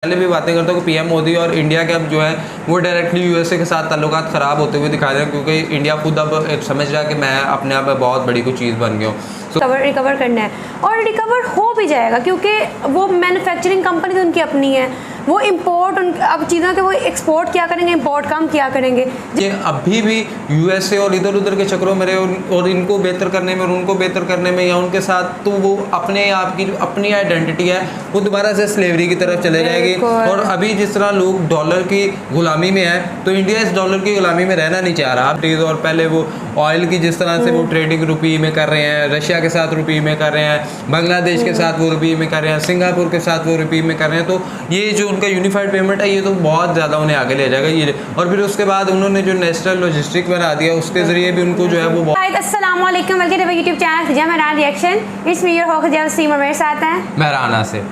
पहले भी बातें करता हूँ कि पीएम मोदी और इंडिया के अब जो है वो डायरेक्टली यूएसए के साथ ताल्लुकात ख़राब होते हुए दिखा रहे हैं, क्योंकि इंडिया खुद अब समझ रहा है कि मैं अपने आप में बहुत बड़ी कोई चीज़ बन गया हूँ। रिकवर करना है और रिकवर हो भी जाएगा, क्योंकि वो मैन्युफैक्चरिंग कंपनी तो उनकी अपनी है, वो इंपोर्ट अब चीज़ों के वो एक्सपोर्ट क्या करेंगे, इंपोर्ट काम क्या करेंगे। ये अभी भी यूएसए और इधर उधर के चक्रों में रहे और इनको बेहतर करने में और उनको बेहतर करने में या उनके साथ, तो वो अपने आप की जो अपनी आइडेंटिटी है वो दोबारा से स्लेवरी की तरफ चले जाएगी। और अभी जिस तरह लोग डॉलर की गुलामी में है, तो इंडिया इस डॉलर की गुलामी में रहना नहीं चाह रहा। और पहले वो ऑयल की जिस तरह से वो ट्रेडिंग रुपये में कर रहे हैं, रशिया के साथ रुपये में कर रहे हैं, बांग्लादेश के साथ वो रुपये में कर रहे हैं, सिंगापुर के साथ वो रुपये में कर रहे हैं, तो ये जो उनका यूनिफाइड पेमेंट है ये तो बहुत ज़्यादा उन्हें आगे ले जाएगा ये। और फिर उसके बाद उन्होंने जो नेशनल लॉजिस्टिक बना दिया, उसके जरिए भी उनको जो है वो अस्सलाम वालेकुम, वेलकम टू यूट्यूब चैनल मेरा reaction. It's me your host जवसीम और मेरे साथ हैं महराना से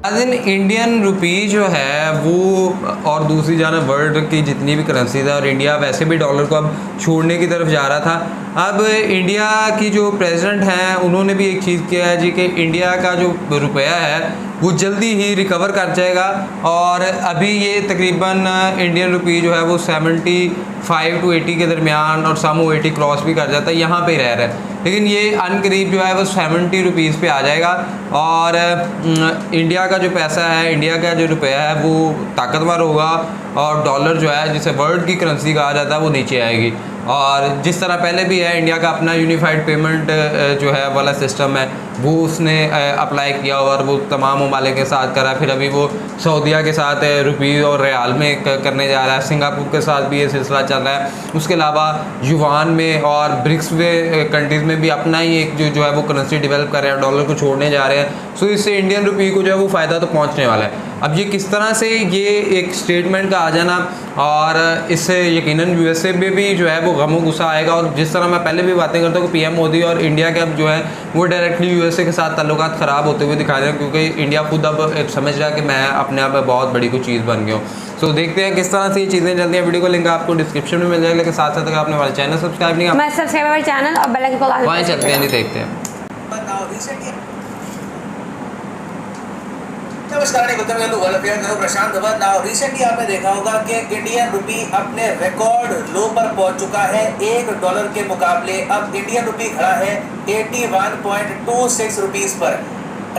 दिन इंडियन रुपी जो है वो और दूसरी जानब वर्ल्ड की जितनी भी करेंसीज है, और इंडिया वैसे भी डॉलर को अब छोड़ने की तरफ जा रहा था। अब इंडिया की जो प्रेसिडेंट हैं उन्होंने भी एक चीज़ किया है जी कि इंडिया का जो रुपया है वो जल्दी ही रिकवर कर जाएगा। और अभी ये तकरीबन इंडियन रुपी जो है वो 75 to 80 के दरमियान, और सम 80 क्रॉस भी कर जाता है, यहाँ पे ही रह रहा है। लेकिन ये अनकरीब जो है वो 70 रुपीज़ पे आ जाएगा। और इंडिया का जो पैसा है, इंडिया का जो रुपया है वो ताकतवर होगा, और डॉलर जो है जिसे वर्ल्ड की करेंसी कहा जाता है वो नीचे आएगी। और जिस तरह पहले भी है, इंडिया का अपना यूनिफाइड पेमेंट जो है वाला सिस्टम है वो उसने अप्लाई किया और वो तमाम ममालिक के साथ करा। फिर अभी वो सऊदीया के साथ रुपये और रियाल में करने जा रहा है, सिंगापुर के साथ भी ये सिलसिला चल रहा है। उसके अलावा युवान में और ब्रिक्स में कंट्रीज़ में भी अपना ही एक जो है वो करेंसी डेवलप कर रहे हैं, डॉलर को छोड़ने जा रहे हैं। सो इससे इंडियन रुपये को जो है वो फ़ायदा तो पहुँचने वाला है। अब ये किस तरह से ये एक स्टेटमेंट का आ जाना, और इससे यकीनन यूएसए में भी जो है वो गमो गुस्सा आएगा। और जिस तरह मैं पहले भी बातें करता हूँ कि पीएम मोदी और इंडिया के अब जो है वो डायरेक्टली यूएसए के साथ ताल्लुकात ख़राब होते हुए दिखा रहे हैं, क्योंकि इंडिया खुद अब समझ रहा है कि मैं अपने आप में बहुत बड़ी कोई चीज़ बन गया हूँ। सो देखते हैं किस तरह से ये चीज़ें चलती हैं। वीडियो को लिंक आपको डिस्क्रिप्शन में मिल जाएगा, लेकिन साथ साथ अगर आपने हमारे चैनल सब्सक्राइब नहीं किया, सब्सक्राइब चैनल और बेल आइकन को वहीं चलते हैं, नहीं देखते हैं। नमस्कार, प्रशांत धवन। नाउ रिसेंटली आपने देखा होगा कि इंडियन रुपी अपने रिकॉर्ड लो पर पहुंच चुका है। $1 के मुकाबले अब इंडियन रुपी खड़ा है 81.26 रुपीस पर।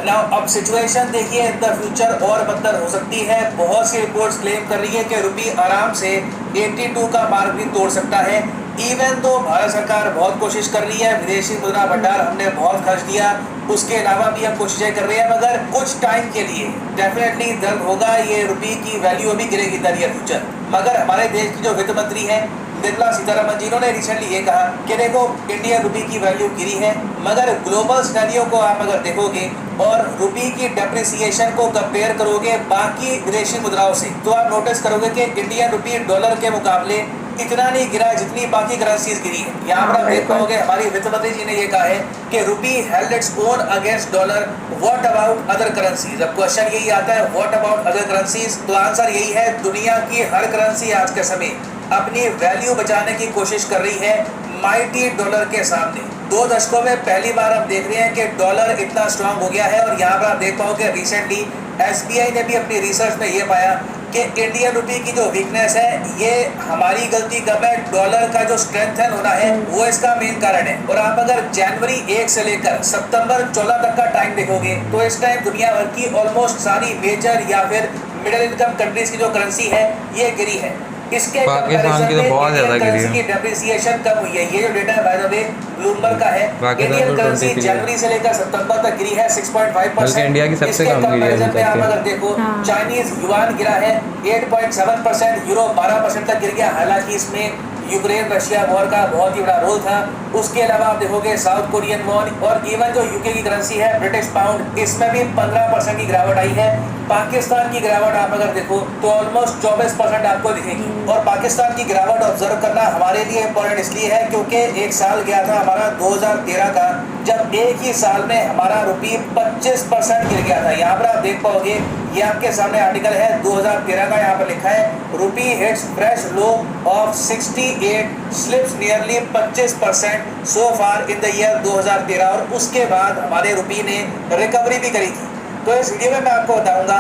नाउ अब सिचुएशन देखिए इन द फ्यूचर और बदतर हो सकती है। बहुत सी रिपोर्ट्स क्लेम कर रही है कि रुपी आराम से 82 का मार्क भी तोड़ सकता है। इवन तो भारत सरकार बहुत कोशिश कर रही है, विदेशी मुद्रा भंडार हमने बहुत खर्च दिया, उसके अलावा भी हम कोशिशें कर रहे हैं, मगर कुछ टाइम के लिए डेफिनेटली दर्द होगा। ये रुपये की वैल्यू अभी गिरेगी इन द नियर फ्यूचर। मगर हमारे देश की जो वित्त मंत्री है निर्मला सीतारमण जी, इन्होंने रिसेंटली ये कहा कि देखो इंडियन रुपये की वैल्यू गिरी है, मगर ग्लोबल सिनेरियो को आप अगर देखोगे और रुपये की डेप्रिसिएशन को कंपेयर करोगे बाकी विदेशी मुद्राओं से, तो आप नोटिस करोगे कि इंडियन रुपये डॉलर के मुकाबले इतना नहीं गिरा है जितनी बाकी करेंसीज गिरी है। यहाँ पर आप देख पाओगे हमारी वित्त मंत्री जी ने ये कहा है कि rupee held its own against dollar, what about other currencies. अब क्वेश्चन यही आता है, व्हाट अबाउट अदर करेंसीज, तो आंसर यही है, दुनिया की हर करेंसी आज के समय अपनी वैल्यू बचाने की कोशिश कर रही है माइटी डॉलर के सामने। 2 दशकों में पहली बार हम देख रहे हैं कि डॉलर इतना स्ट्रांग हो गया है। और यहाँ पर आप देख पाओगे रिसेंटली एसबीआई ने भी अपनी रिसर्च में ये पाया कि इंडियन रुपये की जो वीकनेस है ये हमारी गलती कब है, डॉलर का जो स्ट्रेंथन होना है वो इसका मेन कारण है। और आप अगर जनवरी 1 से लेकर सितंबर 14 तक का टाइम देखोगे तो इस टाइम दुनिया भर की ऑलमोस्ट सारी मेजर या फिर मिडिल इनकम कंट्रीज की जो करेंसी है ये गिरी है। इसके पाकिस्तान की तो बहुत ज़्यादा गिरी है, की डेप्रिसिएशन कम हुई है। ये जो डेटा है बाय द वे ब्लूमबर्ग का है, इंडियन करेंसी जनवरी से लेकर सितंबर तक गिरी है 6.5%। इंडिया की सबसे कम गिरी है। आप अगर देखो चाइनीज युआन गिरा है 8.7%, यूरो 12% तक गिर गया। हालांकि इसमें यूक्रेन रशिया वॉर का बहुत ही बड़ा रोल था। उसके अलावा आप देखोगे साउथ कोरियन वॉन और इवन जो यूके की करेंसी है ब्रिटिश पाउंड, इसमें भी 15% की गिरावट आई है। पाकिस्तान की गिरावट आप अगर देखो तो ऑलमोस्ट 24% आपको दिखेगी। और पाकिस्तान की गिरावट ऑब्जर्व करना हमारे लिए इम्पोर्टेंट इसलिए है क्योंकि एक साल गया था हमारा 2013 का, जब एक ही साल में हमारा रुपये 25% गिर गया था। यहाँ पर आप देख पाओगे, ये आपके सामने आर्टिकल है 2013 का, यहाँ पर लिखा है rupee hits fresh low of 68, slips nearly 25% so far in the year 2013। और उसके बाद हमारे रुपये ने रिकवरी भी करी थी। तो इस वीडियो में मैं आपको बताऊंगा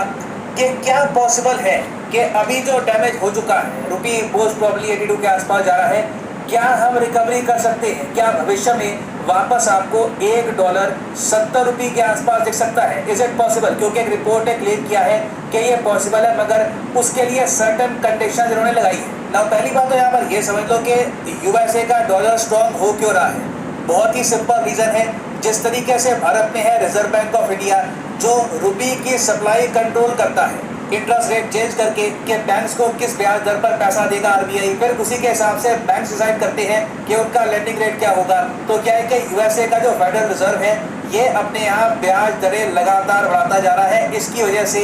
कि क्या पॉसिबल है कि अभी जो डैमेज हो चुका है, रुपये मोस्ट प्रोबेबली 82 के आसपास जा रहा है, क्या हम रिकवरी कर सकते हैं? क्या भविष्य में वापस आपको $1 70 रुपये के आसपास दिख सकता है? Is it possible? क्योंकि एक रिपोर्ट ने क्लेम किया है कि ये पॉसिबल है, मगर उसके लिए सर्टेन कंडीशन इन्होंने लगाई है ना। पहली बात तो यहाँ पर ये समझ लो कि यूएसए का डॉलर स्ट्रॉन्ग हो क्यों रहा है। बहुत ही सिंपल रीज़न है, जिस तरीके से भारत में है रिजर्व बैंक ऑफ इंडिया, जो रुपये की सप्लाई कंट्रोल करता है, इंटरेस्ट रेट चेंज करके कि बैंक्स को किस ब्याज दर पर पैसा देगा आरबीआई, फिर उसी के हिसाब से बैंक डिसाइड करते हैं कि उनका लेंडिंग रेट क्या होगा। तो क्या है कि यूएसए का जो फेडरल रिजर्व है, ये अपने यहाँ ब्याज दरें लगातार बढ़ाता जा रहा है। इसकी वजह से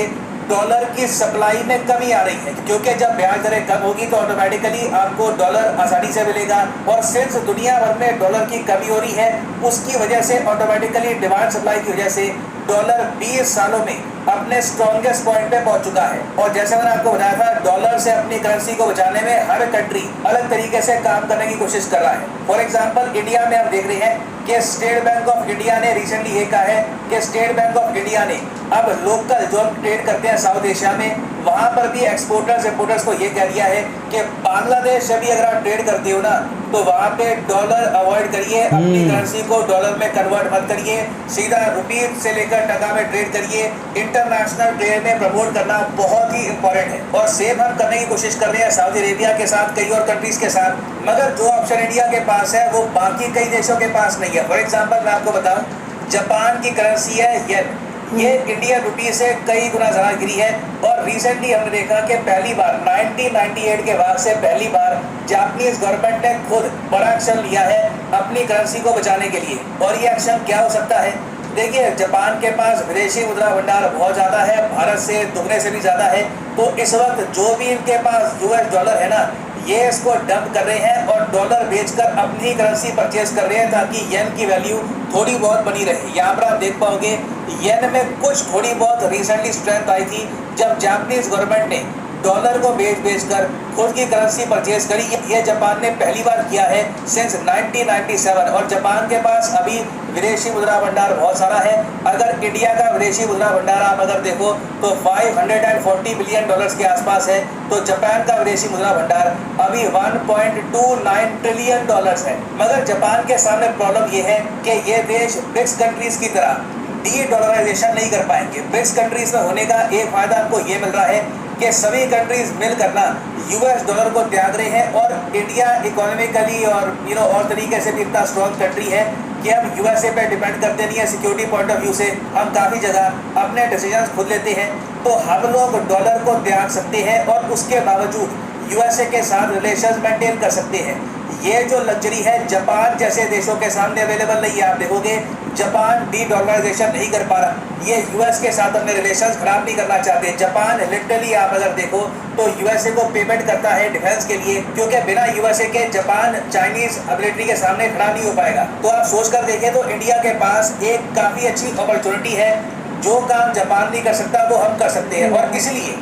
डॉलर की सप्लाई में कमी आ रही है, क्योंकि जब ब्याज दरें कम होगी तो ऑटोमेटिकली आपको डॉलर आसानी से मिलेगा। और सिंस दुनिया भर में डॉलर की कमी हो रही है, उसकी वजह से ऑटोमेटिकली डिमांड सप्लाई की वजह से डॉलर 20 सालों में अपने स्ट्रॉन्गेस्ट पॉइंट पे पहुंच चुका है। और जैसे मैंने आपको बताया था, डॉलर से अपनी करेंसी को बचाने में हर कंट्री अलग तरीके से काम करने की कोशिश कर रहा है। फॉर एग्जांपल इंडिया में आप देख रहे हैं कि स्टेट बैंक ऑफ इंडिया ने रिसेंटली ये कहा है कि स्टेट बैंक ऑफ इंडिया ने अब लोकल जो ट्रेड करते हैं साउथ एशिया में, वहाँ पर भी एक्सपोर्टर्स इंपोर्टर्स को ये कह दिया है कि बांग्लादेश से भी अगर आप ट्रेड करते हो ना, तो वहाँ पे डॉलर अवॉइड करिए, अपनी करेंसी को डॉलर में कन्वर्ट मत करिए, सीधा रुपये से लेकर टका में ट्रेड करिए। इंटरनेशनल ट्रेड में प्रमोट करना बहुत ही इंपॉर्टेंट है, और सेम हम करने की कोशिश कर रहे हैं सऊदी अरेबिया के साथ, कई और कंट्रीज के साथ। मगर जो ऑप्शन इंडिया के पास है वो बाकी कई देशों के पास नहीं है। फॉर एग्जाम्पल मैं आपको बताऊँ, जापान की करेंसी है येन, ये इंडियन रुपये से कई गुना ज़्यादा गिरी है। और रिसेंटली हमने देखा कि पहली बार 1998 के बाद से पहली बार जापानीज गवर्नमेंट ने खुद बड़ा एक्शन लिया है अपनी करेंसी को बचाने के लिए। और ये एक्शन क्या हो सकता है? देखिए, जापान के पास विदेशी मुद्रा भंडार बहुत ज़्यादा है, भारत से दुगने से भी ज़्यादा है। तो इस वक्त जो भी इनके पास US डॉलर है ना, ये इसको डंप कर रहे हैं और डॉलर बेचकर अपनी करेंसी परचेज कर रहे हैं, ताकि येन की वैल्यू थोड़ी बहुत बनी रहे। यहाँ पर आप देख पाओगे येन में कुछ थोड़ी बहुत रिसेंटली स्ट्रेंथ आई थी जब जापानीज गवर्नमेंट ने डॉलर को बेच कर खुद की करेंसी परचेज करी। ये जापान ने पहली बार किया है सिंस 1997। और जापान के पास अभी विदेशी मुद्रा भंडार बहुत सारा है। अगर इंडिया का विदेशी मुद्रा भंडार आप अगर देखो तो $540 बिलियन के आसपास है, तो जापान का विदेशी मुद्रा भंडार अभी $1.29 ट्रिलियन है। मगर जापान के सामने प्रॉब्लम ये है कि ये देश ब्रिक्स कंट्रीज की तरह डी-डॉलराइजेशन नहीं कर पाएंगे। ब्रिक्स कंट्रीज में होने का एक फायदा आपको ये मिल रहा है कि सभी कंट्रीज मिलकर ना US डॉलर को त्याग रहे हैं, और इंडिया इकोनॉमिकली और तरीके से भी इतना स्ट्रॉन्ग कंट्री है कि हम USA पे डिपेंड करते नहीं है। सिक्योरिटी पॉइंट ऑफ व्यू से हम काफ़ी जगह अपने डिसीजंस खुद लेते हैं, तो हम लोग डॉलर को त्याग सकते हैं और उसके बावजूद USA के साथ रिलेशंस मेंटेन कर सकते हैं। ये जो लग्जरी है जापान जैसे देशों के सामने अवेलेबल नहीं है। आप देखोगे जापान डी-डॉलराइजेशन नहीं कर पा रहा, ये US के साथ अपने रिलेशंस खराब नहीं करना चाहते। जापान लिटरली आप अगर देखो तो USA को पेमेंट करता है डिफेंस के लिए, क्योंकि बिना USA के जापान चाइनीज मिलिट्री के सामने खड़ा नहीं हो पाएगा। तो आप सोच कर देखें तो इंडिया के पास एक काफ़ी अच्छी अपॉर्चुनिटी है, जो काम जापान नहीं कर सकता वो हम कर सकते हैं। और इसलिए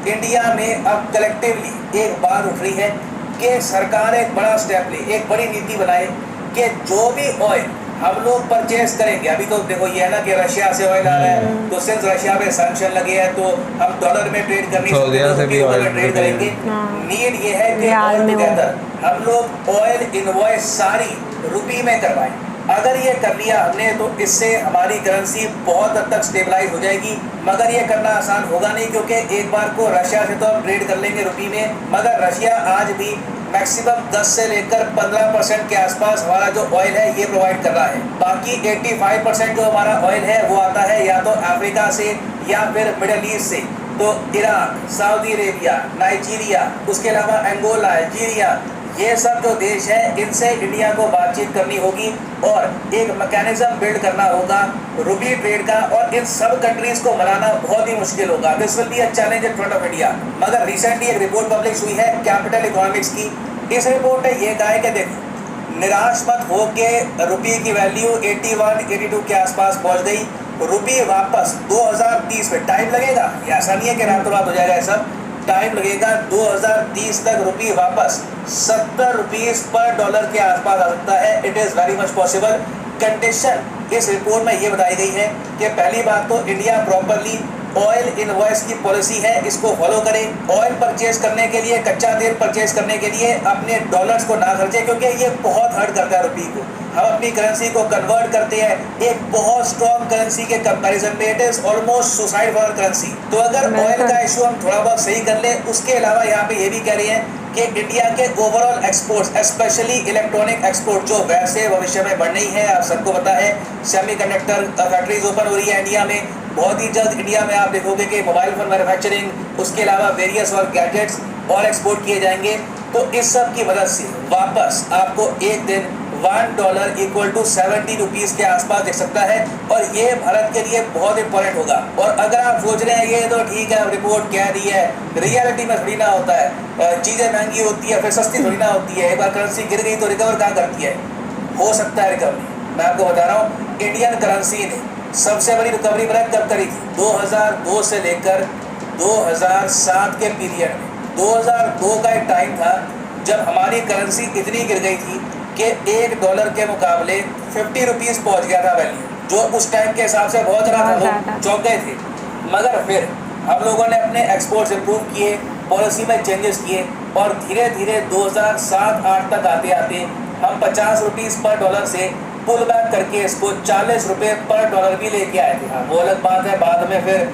इंडिया में अब कलेक्टिवली एक बात उठ रही है कि सरकार एक बड़ा स्टेप ले, एक बड़ी नीति बनाए कि जो भी ऑयल हम लोग परचेज करेंगे, अभी तो देखो ये है ना कि रशिया से ऑयल आ रहा है, तो सिंस रशिया पे सैंक्शन लगे हैं तो हम डॉलर में ट्रेड करनी ट्रेड करेंगे। नीड ये है कि ऑल टुगेदर हम लोग ऑयल इनवॉइस सारी रुपये में करवाएं। अगर ये कर लिया हमने तो इससे हमारी करेंसी बहुत हद तक स्टेबलाइज हो जाएगी। मगर ये करना आसान होगा नहीं, क्योंकि एक बार को रशिया से तो हम ट्रेड कर लेंगे रुपये में, मगर रशिया आज भी मैक्सिमम 10 से लेकर 15% के आसपास हमारा जो ऑयल है ये प्रोवाइड कर रहा है। बाकी 85% जो हमारा ऑयल है वो आता है या तो अफ्रीका से या फिर मिडल ईस्ट से। तो इराक, सऊदी अरेबिया, नाइजीरिया, उसके अलावा अंगोला, अल्जीरिया, ये सब जो देश हैं इनसे इंडिया को बातचीत करनी होगी और एक मैकेनिज्म बिल्ड करना होगा रुपये ट्रेड का, और इन सब कंट्रीज को मनाना बहुत ही मुश्किल होगा। This will be a challenge in front of India. मगर रिसेंटली एक रिपोर्ट पब्लिश हुई है कैपिटल इकोनॉमिक्स की। इस रिपोर्ट ने यह कहा है कि देखो निराश मत हो के रुपये की वैल्यू 81, 82 के आसपास पहुंच गई। रुपये वापस 2030 में टाइम लगेगा, ये ऐसा नहीं है कि रातों रात हो जाएगा, ऐसा टाइम लगेगा। 2030 तक रुपये वापस 70 रुपीस पर डॉलर के आसपास आ सकता है। It is very much possible. Condition इस रिपोर्ट में ये बताई गई है कि पहली बात तो इंडिया प्रॉपरली ऑयल इनवॉइस की पॉलिसी है, इसको फॉलो करें। ऑयल परचेज करने के लिए, कच्चा तेल परचेज करने के लिए अपने डॉलर्स को ना खर्चे, क्योंकि ये बहुत हर्ट करता है रुपये को। हम अपनी करेंसी को कन्वर्ट करते हैं एक बहुत स्ट्रॉन्ग करेंसी के कंपैरिजन में, it is almost suicide for currency. तो अगर ऑयल का इशू हम थोड़ा बहुत सही कर ले, उसके अलावा यहाँ पे ये भी कह रहे हैं कि इंडिया के overall exports, specially electronic export, जो वैसे भविष्य में बढ़नी है, आप सबको पता है सेमीकंडक्टर फैक्ट्रीज ओपन हो रही है इंडिया में। बहुत ही जल्द इंडिया में आप देखोगे कि मोबाइल फोन मैन्युफैक्चरिंग, उसके अलावा वेरियस और गैजेट्स और एक्सपोर्ट किए जाएंगे। तो इस सब की मदद से वापस आपको एक दिन $1 इक्वल टू 70 रुपीज़ के आसपास दिख सकता है, और ये भारत के लिए बहुत इंपॉर्टेंट होगा। और अगर आप सोच रहे हैं ये तो ठीक है, रिपोर्ट कह रही है, रियलिटी में थोड़ी ना होता है, चीज़ें महंगी होती है फिर सस्ती थोड़ी ना होती है। एक बार करेंसी गिर गई तो रिकवर कहाँ करती है, हो सकता है रिकवरी। मैं आपको बता रहा हूँ, इंडियन करेंसी ने सबसे बड़ी रिकवरी कब करी थी? 2002 से लेकर 2007 के पीरियड में। 2002 का एक टाइम था जब हमारी करेंसी इतनी गिर गई थी कि $1 के मुकाबले 50 रुपीज़ पहुँच गया था वैल्यू, जो उस टाइम के हिसाब से बहुत ज़्यादा था, लोग चौंक गए थे। मगर फिर हम लोगों ने अपने एक्सपोर्ट्स इंप्रूव किए, पॉलिसी में चेंजेस किए, और धीरे धीरे 2007-8 तक आते आते हम 50 रुपीज़ पर डॉलर से पुल बैक करके इसको 40 रुपये पर डॉलर भी लेके आए थे। हाँ, वो अलग बात है, बाद में फिर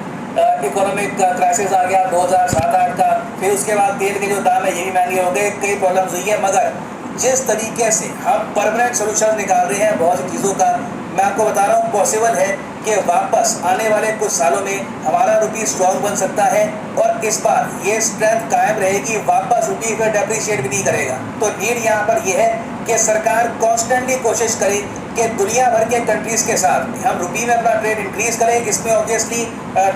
इकोनॉमिक क्राइसिस आ गया 2007-8 का, फिर उसके बाद तेल के जो दाम है ये भी महंगे हो गए, कई प्रॉब्लम्स हुई है। मगर जिस तरीके से हम परमानेंट सोल्यूशन निकाल रहे हैं बहुत सी चीज़ों का, मैं आपको बता रहा हूँ पॉसिबल है कि वापस आने वाले कुछ सालों में हमारा रुपये स्ट्रॉन्ग बन सकता है, और इस बार ये स्ट्रेंथ कायम रहेगी, वापस रुपये फिर डेप्रिशिएट भी नहीं करेगा। तो नीड यहाँ पर यह है कि सरकार कॉन्स्टेंटली कोशिश करे कि दुनिया भर के कंट्रीज़ के साथ हम रुपये में अपना ट्रेड इंक्रीज़ करें। इसमें ऑब्वियसली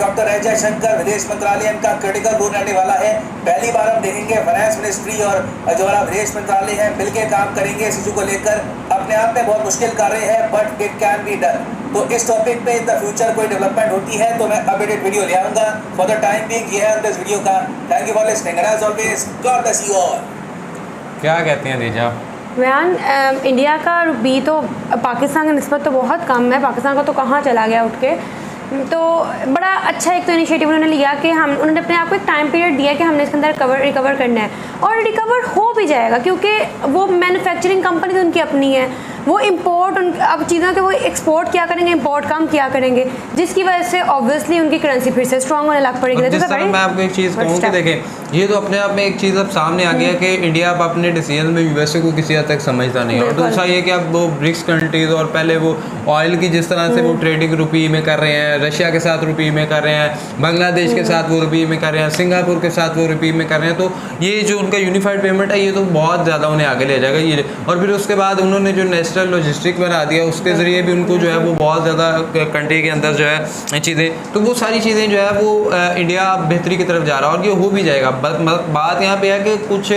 डॉक्टर एस जयशंकर, विदेश मंत्रालय का क्रिटिकल रोल रहने वाला है। पहली बार हम देखेंगे फाइनेंस मिनिस्ट्री और जो हमारा विदेश मंत्रालय है मिलकर काम करेंगे इस इशू को लेकर। अपने आप में बहुत मुश्किल कार्य है, but it can be done. तो इस टॉपिक पे इन द फ्यूचर कोई डेवलपमेंट होती है तो मैं अपडेटेड वीडियो ले आऊँगा। फॉर द टाइम बीइंग ये है दिस वीडियो का। Thank you for listening and as always God bless you all. क्या कहते हैं दीजा? व्यान, इंडिया का रुपये तो पाकिस्तान की निस्बत तो बहुत कम है, पाकिस्तान का तो कहाँ चला गया उठ के। तो बड़ा अच्छा एक तो इनिशिएटिव उन्होंने लिया कि उन्होंने अपने आप को एक टाइम पीरियड दिया कि हमने इसके अंदर रिकवर करना है, और रिकवर हो भी जाएगा, क्योंकि वो मैन्युफैक्चरिंग कंपनी तो उनकी अपनी है, वो इंपोर्ट अब चीज़ों के वो एक्सपोर्ट क्या करेंगे, इंपोर्ट काम क्या करेंगे, जिसकी वजह से ऑब्वियसली उनकी करेंसी फिर से स्ट्रॉन्ग होने लग पड़ेगी। जिस तरह मैं आपको एक चीज़ कहूँ कि देखें, ये तो अपने आप में एक चीज़ अब सामने आ गया कि इंडिया अब अपने डिसीजन में यूएसए को किसी हद तक समझता नहीं है, और दूसरा ये कि अब वो ब्रिक्स कंट्रीज और पहले वो ऑयल की जिस तरह से वो ट्रेडिंग रुपये में कर रहे हैं, रशिया के साथ रुपये में कर रहे हैं, बांग्लादेश के साथ वो रुपये में कर रहे हैं, सिंगापुर के साथ वो रुपये में कर रहे हैं, तो ये जो उनका यूनिफाइड पेमेंट है ये तो बहुत ज़्यादा उन्हें आगे ले जाएगा ये। और फिर उसके बाद उन्होंने जो नेशनल लॉजिस्टिक बना दिया, उसके ज़रिए भी उनको जो है वो बहुत ज़्यादा कंट्री के अंदर जो है चीज़ें, तो वो सारी चीज़ें जो है वो इंडिया बेहतरी की तरफ जा रहा है, और ये हो भी जाएगा। बात यहाँ पे है कि कुछ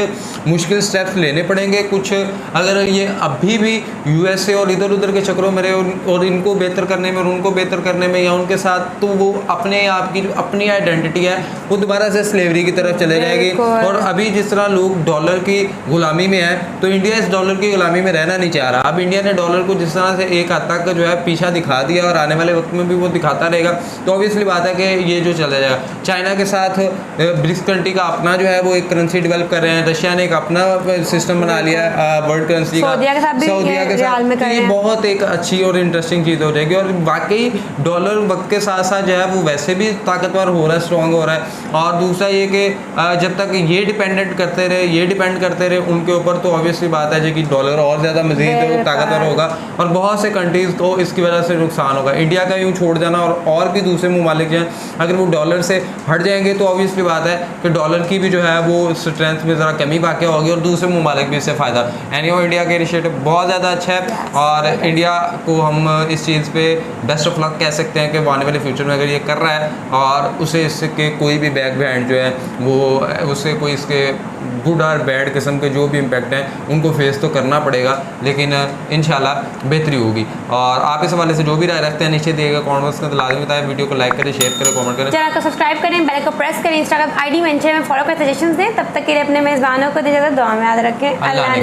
मुश्किल स्टेप्स लेने पड़ेंगे, कुछ अगर ये अभी भी यूएसए और इधर उधर के चक्रों में रहे और इनको बेहतर करने में और उनको बेहतर करने में या उनके साथ, तो वो अपने आप की जो अपनी आइडेंटिटी है वो दोबारा से स्लेवरी की तरफ चले जाएगी। और अभी जिस तरह लोग डॉलर की गुलामी में है, तो इंडिया इस डॉलर की गुलामी में रहना नहीं चाह रहा। अब इंडिया ने डॉलर को जिस तरह से एक हद तक जो है पीछा दिखा दिया और आने वाले वक्त में भी वो दिखाता रहेगा, तो ऑब्वियसली बात है कि ये जो चला जाएगा। चाइना के साथ ब्रिक्स कंट्री का अपना जो है वो एक करेंसी डेवलप कर रहे हैं, रशिया ने एक अपना सिस्टम बना लिया है वर्ल्ड करेंसी का, सऊदीया के साथ, तो ये बहुत एक अच्छी और इंटरेस्टिंग चीज़ हो जाएगी। और वाकई डॉलर वक्त के साथ साथ जो है वो वैसे भी ताकतवर हो रहा है, स्ट्रॉन्ग हो रहा है। और दूसरा ये कि जब तक ये डिपेंड करते रहे उनके ऊपर, तो ऑब्वियसली बात है कि डॉलर और ज़्यादा मज़ीद ताकतवर होगा और बहुत से कंट्रीज़ को इसकी वजह से नुकसान होगा। इंडिया का यूँ छोड़ जाना और भी दूसरे ममालिक जो हैं अगर वो डॉलर से हट जाएंगे तो ऑब्वियसली बात है कि डॉलर की भी जो है वो स्ट्रेंथ में ज़रा कमी वाक़ होगी और दूसरे ममालिक भी इससे फ़ायदा। एनीवे इंडिया का इनिशिएटिव बहुत ज़्यादा अच्छा है और इंडिया को हम इस चीज़ पे बेस्ट ऑफ लक कह सकते हैं कि वो आने वाले फ्यूचर में अगर ये कर रहा है और उसे इसके कोई भी बैक बैंड जो है वो उसे कोई इसके गुड और बैड किस्म के जो भी इम्पैक्ट हैं उनको फेस तो करना पड़ेगा, लेकिन इंशाल्लाह बेहतरी होगी। और आप इस हवाले से जो भी राय रखते हैं नीचे दिए गए कॉमेंट बॉक्स में तो लाजमी बताएं, वीडियो को लाइक करें, शेयर करें, कमेंट करें, चैनल को सब्सक्राइब करें, बेल को प्रेस करें, इंस्टाग्राम आईडी मेंशन में फॉलो कर सजेशंस दें। तब तक के लिए अपने मेज़बानों को दे इजाज़त, दुआ में याद रखें। अल्लाह।